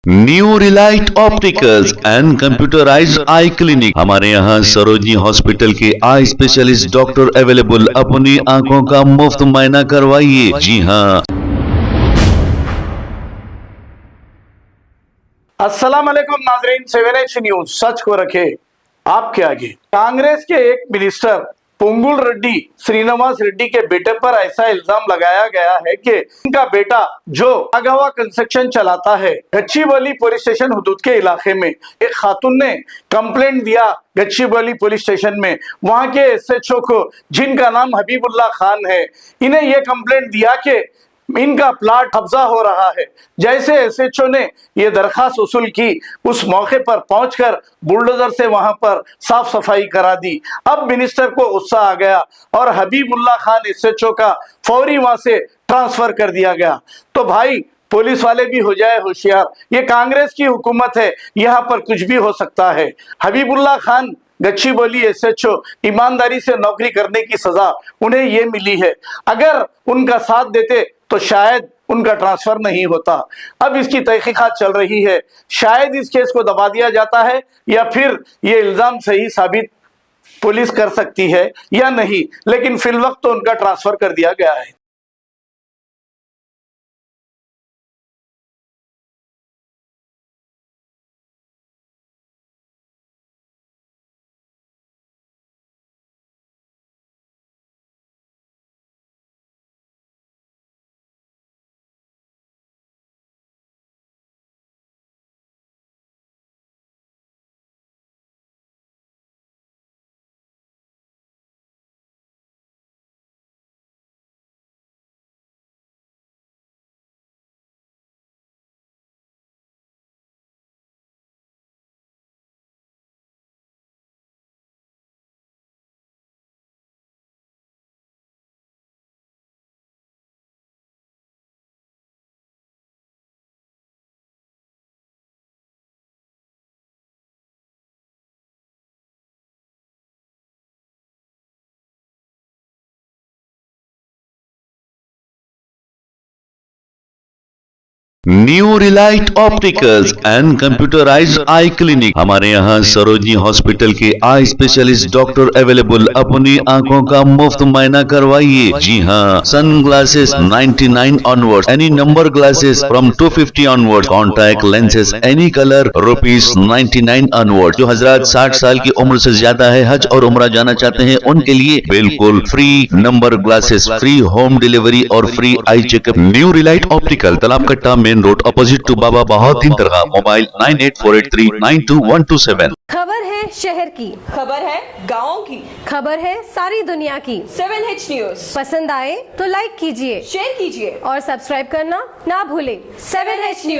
New Relight opticals and computerised I clinic. हमारे यहाँ Sarojini hospital के आई स्पेशलिस्ट डॉक्टर अवेलेबल। अपनी आंखों का मुफ्त मुआयना करवाइए। जी हाँ। अस्सलाम वालेकुम नाजरीन, 7H न्यूज सच को रखे आपके आगे। कांग्रेस के एक मिनिस्टर पोंगुल रेड्डी श्रीनिवास रेड्डी के बेटे पर ऐसा इल्जाम लगाया गया है कि उनका बेटा जो आगवा कंस्ट्रक्शन चलाता है गच्चीबौली पुलिस स्टेशन हुदूद के इलाके में, एक खातून ने कंप्लेंट दिया गच्चीबौली पुलिस स्टेशन में। वहां के SHO को, जिनका नाम हबीबुल्लाह खान है, इन्हें यह कंप्लेंट दिया कि इनका प्लाट कब्जा हो रहा है। जैसे SHO ने यह दरखास्त वसूल की, उस मौके पर पहुंचकर बुलडोजर से वहां पर साफ सफाई करा दी। अब मिनिस्टर को गुस्सा आ गया और हबीबुल्लाह खान SHO का फौरी वहां से ट्रांसफर कर दिया गया। तो भाई, पुलिस वाले भी हो जाए होशियार। ये कांग्रेस की हुकूमत है, यहाँ पर कुछ भी हो सकता है। हबीबुल्लाह खान गच्चीबौली SHO ईमानदारी से नौकरी करने की सजा उन्हें ये मिली है। अगर उनका साथ देते तो शायद उनका ट्रांसफर नहीं होता। अब इसकी तहकीकात चल रही है, शायद इस केस को दबा दिया जाता है या फिर ये इल्जाम सही साबित पुलिस कर सकती है या नहीं, लेकिन फिलवक्त तो उनका ट्रांसफर कर दिया गया है। New Relight opticals and computerised I clinic. हमारे यहाँ सरोजनी हॉस्पिटल के आई स्पेशलिस्ट डॉक्टर अवेलेबल। अपनी आंखों का मुफ्त मुआयना करवाइए। जी हाँ। Sunglasses 99 onward, any number glasses from 250 onward, contact lenses any colour ₹99 onward. जो हजरात 60 साल की उम्र से ज्यादा है, हज और उम्रा जाना चाहते हैं, उनके लिए बिल्कुल free number glasses, free home delivery और free eye checkup. New relight optical, Talab Katta, main road, opposite to Baba Bahauddin दरगाह। मोबाइल 9848392127। खबर है शहर की, खबर है गाँव की, खबर है सारी दुनिया की। 7H न्यूज पसंद आए तो लाइक कीजिए, शेयर कीजिए और सब्सक्राइब करना ना भूलें। 7H news.